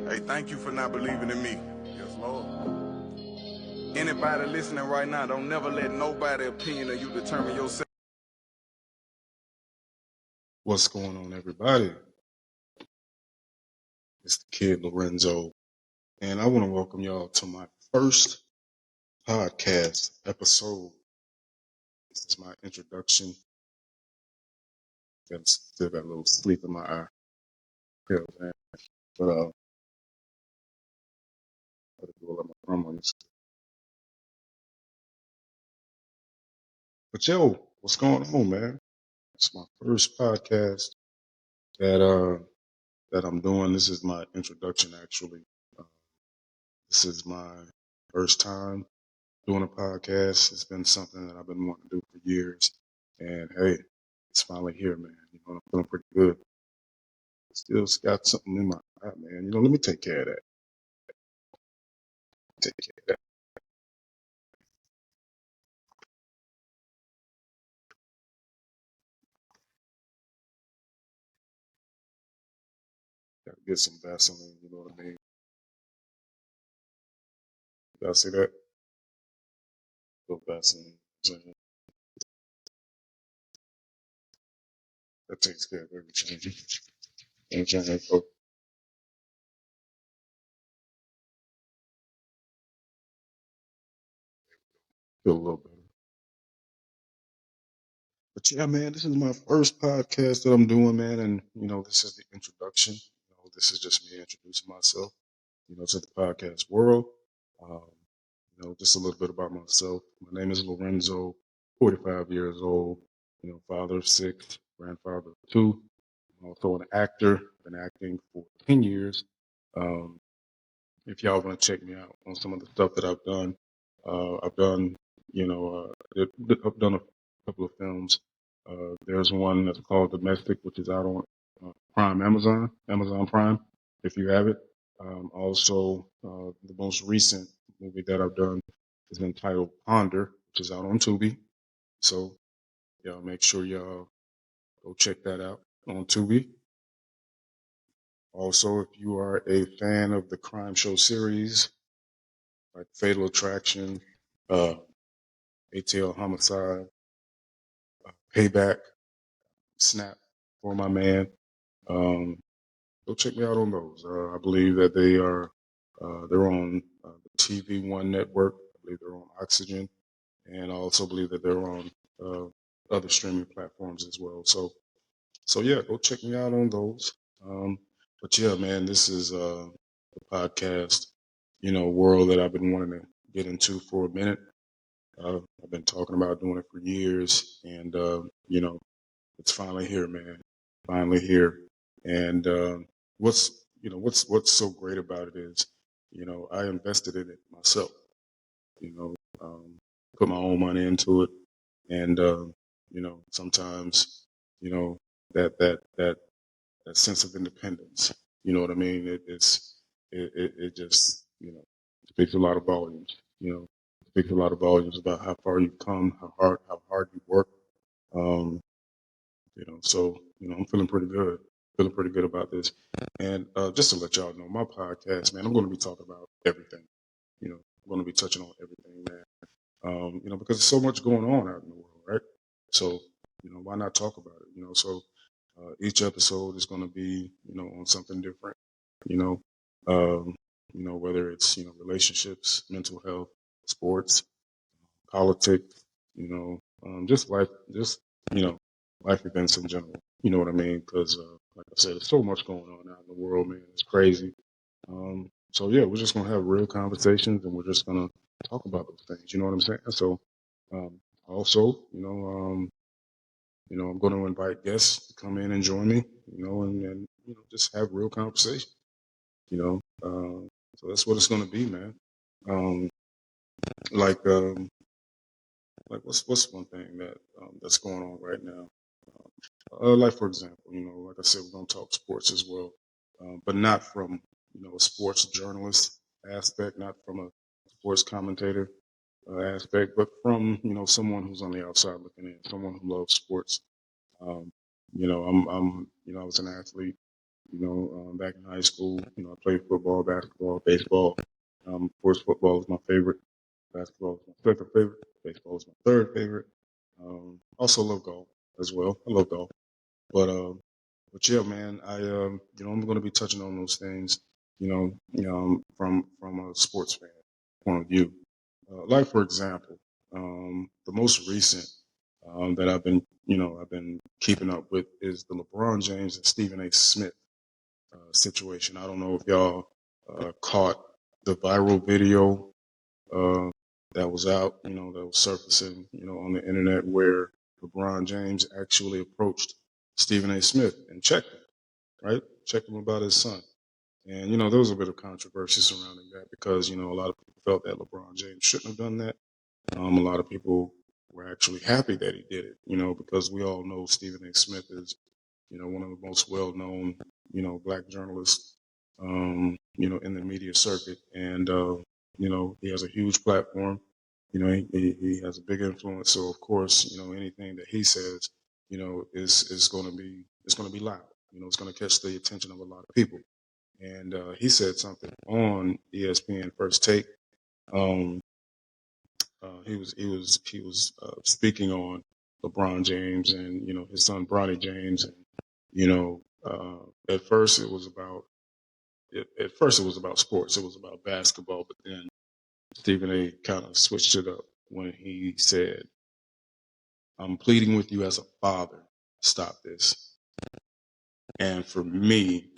Hey, thank you for not believing in me. Yes, Lord. Anybody listening right now, don't never let nobody's opinion of you determine yourself. What's going on, everybody? It's the kid Lorenzo, and I want to welcome y'all to my first podcast episode. This is my introduction. Still got a little sleep in my eye. Yeah, man. But gotta do a lot of harmonies. But yo, what's going on, man? It's my first podcast that I'm doing. This is my introduction, actually. Uh, this is my first time doing a podcast. It's been something that I've been wanting to do for years. And hey, it's finally here, man. You know, I'm feeling pretty good. Still got something in my eye, man. You know, let me take care of that. Take care of that. Gotta get some Vaseline, you know what I mean? Y'all see that? Little Vaseline. That takes care of everything. Anything feel a little better. But yeah, man, this is my first podcast that I'm doing, man. And, you know, this is the introduction. You know, this is just me introducing myself, you know, to the podcast world. Um, you know, just a little bit about myself. My name is Lorenzo, 45 years old, you know, father of 6, grandfather of 2. I'm also an actor, been acting for 10 years. Um, if y'all want to check me out on some of the stuff that I've done, you know, I've done a couple of films. There's one that's called Domestic, which is out on Prime Amazon Prime, if you have it. Also, the most recent movie that I've done is entitled Ponder, which is out on Tubi. So, y'all make sure y'all go check that out on Tubi. Also, if you are a fan of the crime show series, like Fatal Attraction, uh, ATL Homicide, Payback, Snap, for my man, go check me out on those. I believe that they're on the TV One network. I believe they're on Oxygen, and I also believe that they're on uh, other streaming platforms as well. So yeah, go check me out on those. But yeah, man, this is the podcast, you know, world that I've been wanting to get into for a minute. I've been talking about doing it for years, and you know, it's finally here, man. Finally here. And what's so great about it is, you know, I invested in it myself. You know, put my own money into it, and you know, sometimes, you know, that sense of independence. You know what I mean? It just, you know, speaks a lot of volumes. You know, speaks a lot of volumes about how far you've come, how hard you work. Um, you know, so you know, I'm feeling pretty good. Feeling pretty good about this. And just to let y'all know, my podcast, man, I'm going to be talking about everything. You know, I'm going to be touching on everything, man. You know, because there's so much going on out in the world, right? So, you know, why not talk about it? You know, so each episode is going to be, you know, on something different. You know, you know, whether it's, you know, relationships, mental health, sports, politics, you know, just life, just, you know, life events in general. You know what I mean? Because, like I said, there's so much going on out in the world, man. It's crazy. So yeah, we're just gonna have real conversations, and we're just gonna talk about those things. You know what I'm saying? So, um, also, you know, I'm going to invite guests to come in and join me. You know, and you know, just have real conversation. You know, so that's what it's gonna be, man. Um, like, um, like what's one thing that that's going on right now? Like for example, you know, like I said, we're gonna talk sports as well, but not from, you know, a sports journalist aspect, not from a sports commentator aspect, but from, you know, someone who's on the outside looking in, someone who loves sports. Um, you know, you know, I was an athlete. Back in high school, I played football, basketball, baseball. Of course, football is my favorite. Basketball is my second favorite. Baseball is my third favorite. Also love golf as well. I love golf. But yeah, man, I'm going to be touching on those things, from a sports fan point of view. Like for example, the most recent that I've been keeping up with is the LeBron James and Stephen A. Smith situation. I don't know if y'all caught the viral video uh, that was out, that was surfacing, on the internet where LeBron James actually approached Stephen A. Smith and checked him, right? Checked him about his son. And, there was a bit of controversy surrounding that because, a lot of people felt that LeBron James shouldn't have done that. A lot of people were actually happy that he did it, because we all know Stephen A. Smith is, one of the most well-known, black journalists, in the media circuit. And, he has a huge platform. He has a big influence. So of course, anything that he says, is going to be loud. It's going to catch the attention of a lot of people. And he said something on ESPN First Take. He was speaking on LeBron James and his son Bronny James, and at first it was about sports. It was about basketball, but then Stephen A. kind of switched it up when he said, "I'm pleading with you as a father, stop this." And for me,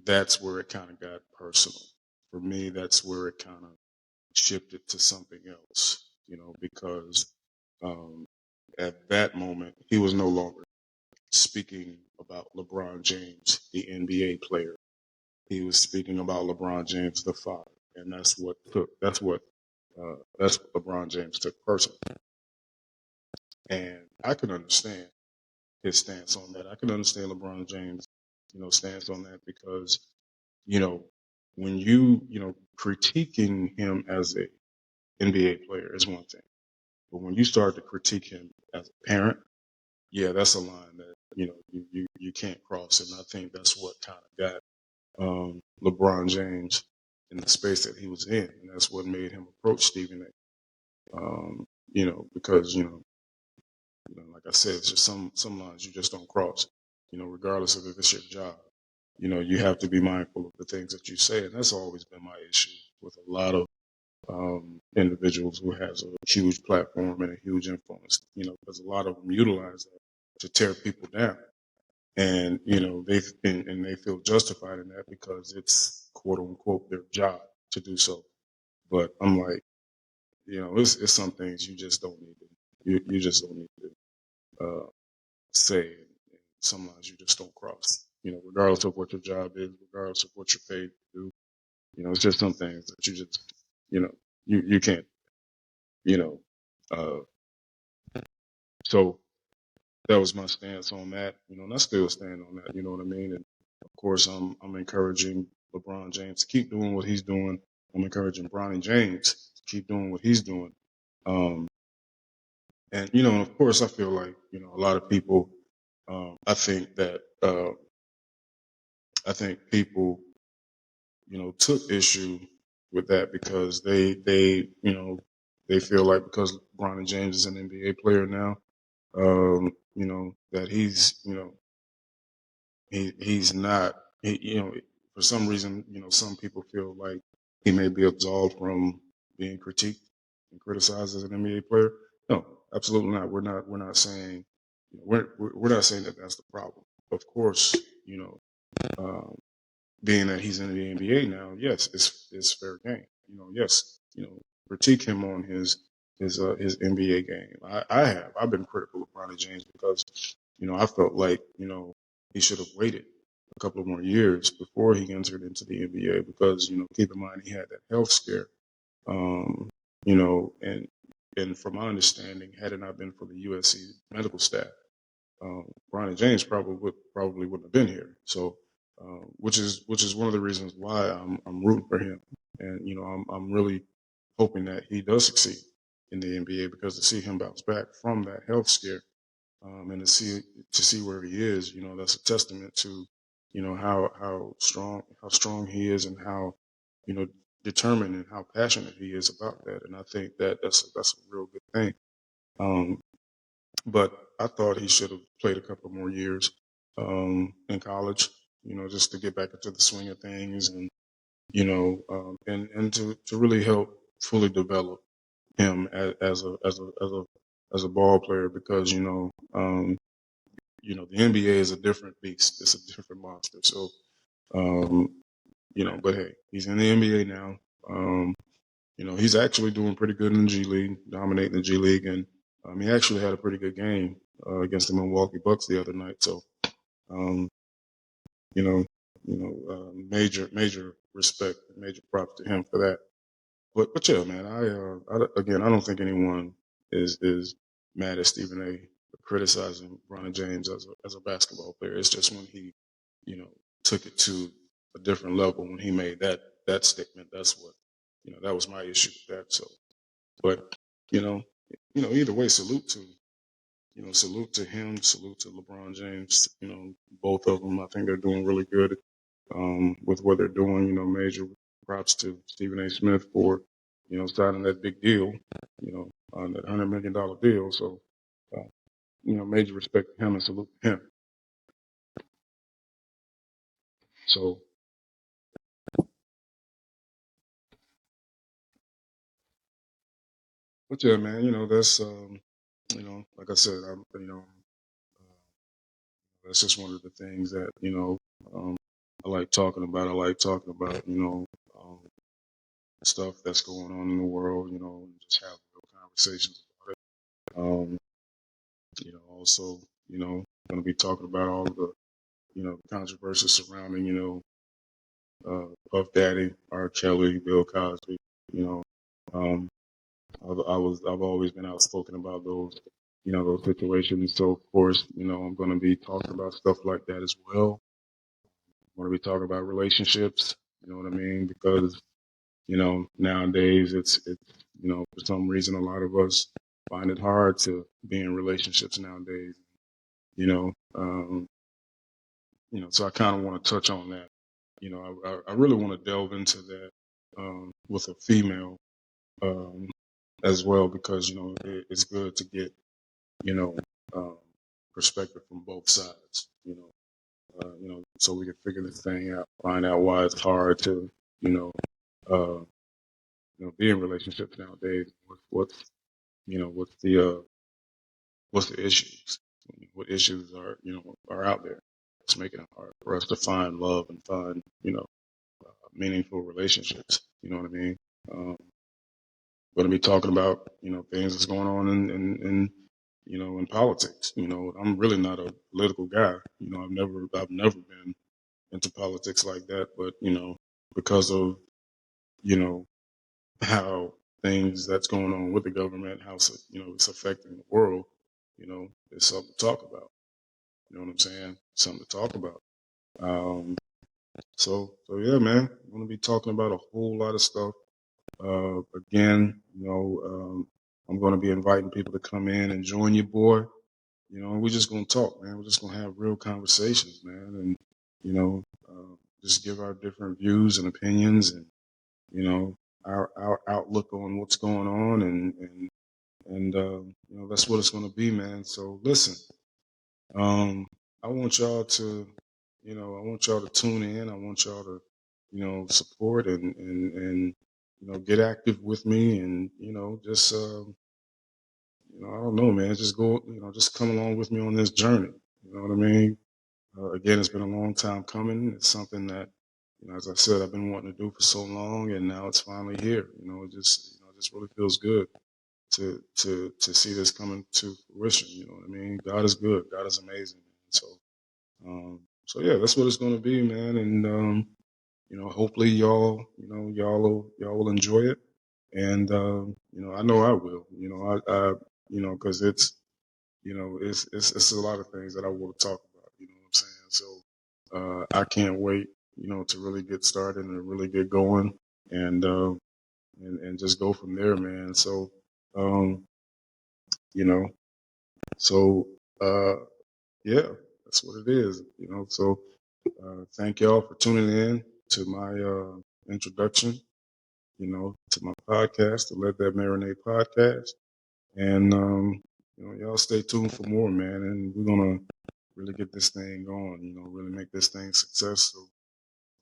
that's where it kind of got personal. For me, that's where it kind of shifted to something else, because at that moment, he was no longer speaking about LeBron James, the NBA player. He was speaking about LeBron James, the father. And that's what LeBron James took personally. And I can understand his stance on that. I can understand LeBron James, stance on that because, when critiquing him as a NBA player is one thing. But when you start to critique him as a parent, yeah, that's a line that, you can't cross. And I think that's what kind of got LeBron James in the space that he was in. And that's what made him approach Stephen A. Because, like I said, it's just some lines you just don't cross, regardless of if it's your job. You have to be mindful of the things that you say. And that's always been my issue with a lot of individuals who has a huge platform and a huge influence, because a lot of them utilize that to tear people down. And, they feel justified in that because it's quote unquote their job to do so. But I'm like, it's some things you just don't need to, you just don't need to, say. Some lines you just don't cross, regardless of what your job is, regardless of what you're paid to do. It's just some things that you just, you can't, uh, so that was my stance on that, and I still stand on that, you know what I mean? And of course, I'm encouraging LeBron James to keep doing what he's doing. I'm encouraging Bronny James to keep doing what he's doing. And, of course, I feel like, a lot of people, I think people, took issue with that because they feel like because Bronny James is an NBA player now, that he's, he's not, for some reason, some people feel like he may be absolved from being critiqued and criticized as an NBA player. No, absolutely not. We're not saying, we're not saying that that's the problem. Of course, um, being that he's in the NBA now, yes, it's fair game. Yes, critique him on his NBA game. I've been critical of Bronny James because, I felt like, he should have waited a couple of more years before he entered into the NBA because, keep in mind he had that health scare. And from my understanding, had it not been for the USC medical staff, Bronny James probably wouldn't have been here. So, which is one of the reasons why I'm rooting for him, and I'm really hoping that he does succeed in the NBA because to see him bounce back from that health scare, and to see where he is, that's a testament to you know, how strong he is and how, you know, determined and how passionate he is about that. And I think that that's a real good thing. Um, but I thought he should have played a couple more years in college, you know, just to get back into the swing of things and, you know, and to really help fully develop him as a ball player because, you know, the NBA is a different beast. It's a different monster. So, um, you know, but hey, he's in the NBA now. Um, you know, he's actually doing pretty good in the G League, dominating the G League, and he actually had a pretty good game against the Milwaukee Bucks the other night. So, um, you know, major respect, major props to him for that. But yeah, man, again, I don't think anyone is mad at Stephen A. for criticizing Bron James as a basketball player. It's just when he, you know, took it to a different level when he made that statement. That's what, you know, that was my issue with that. So, but you know, either way, salute to him, salute to LeBron James. You know, both of them. I think they're doing really good with what they're doing. You know, major props to Stephen A. Smith for, you know, signing that big deal, you know, on that $100 million deal. So, uh, you know, major respect to him and salute to him. So, but yeah, man, you know, that's, you know, like I said, that's just one of the things that, you know, I like talking about. I like talking about, you know, stuff that's going on in the world, you know, and just have real conversations about it. You know, also, you know, going to be talking about all of the, you know, controversy surrounding, you know, Puff Daddy, R. Kelly, Bill Cosby. You know, um, I've always been outspoken about those, you know, those situations. So of course, you know, I'm going to be talking about stuff like that as well. I'm going to be talking about relationships. You know what I mean? Because you know nowadays it's you know for some reason a lot of us find it hard to be in relationships nowadays. You know, so I kind of want to touch on that. You know, I really want to delve into that with a female um, as well because you know it's good to get you know um, perspective from both sides. So we can figure this thing out, find out why it's hard to you know uh, be in relationships nowadays. What's you know what's the issues? What issues are out there? It's making it hard for us to find love and find meaningful relationships. You know what I mean? Going to be talking about things that's going on in politics. You know, I'm really not a political guy. You know, I've never been into politics like that. But because of you know how things that's going on with the government, how it's affecting the world. It's something to talk about. You know what I'm saying? Something to talk about. Um, so yeah, man, I'm gonna be talking about a whole lot of stuff. Again, I'm going to be inviting people to come in and join your boy. We're just going to talk, man. We're just going to have real conversations, man, and just give our different views and opinions, and our outlook on what's going on, and that's what it's going to be, man. So listen, um, I want y'all to, tune in. I want y'all to, support and get active with me, and just I don't know, man, just go, just come along with me on this journey. You know what I mean? Again, it's been a long time coming. It's something that, as I said, I've been wanting to do for so long, and now it's finally here. It just really feels good to see this coming to fruition. You know what I mean? God is good. God is amazing. So yeah, that's what it's going to be, man. And hopefully y'all will enjoy it. And I know I will. Because it's a lot of things that I want to talk about. You know what I'm saying? So I can't wait. To really get started and really get going, and and just go from there, man. So um, you know, so yeah, that's what it is. So Thank y'all for tuning in to my introduction, to my podcast, the Let That Marinate podcast. And, y'all stay tuned for more, man. And we're going to really get this thing going, really make this thing success. So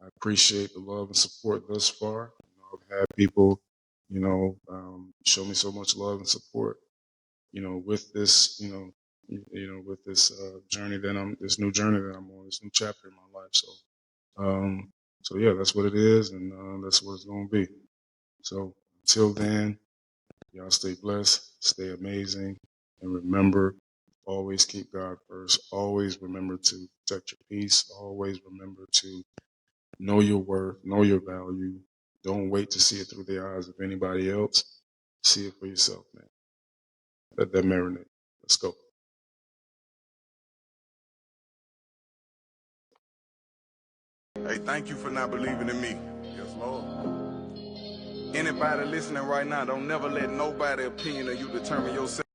I appreciate the love and support thus far. I've had people, show me so much love and support, with this, with this journey this new journey that I'm on, this new chapter in my life. So yeah, that's what it is, and that's what it's gonna be. So until then, y'all stay blessed, stay amazing, and remember, always keep God first. Always remember to protect your peace. Always remember to know your worth, know your value. Don't wait to see it through the eyes of anybody else. See it for yourself, man. Let that marinate. Let's go. Hey, thank you for not believing in me. Yes, Lord. Anybody listening right now, don't never let nobody opinion of you determine yourself.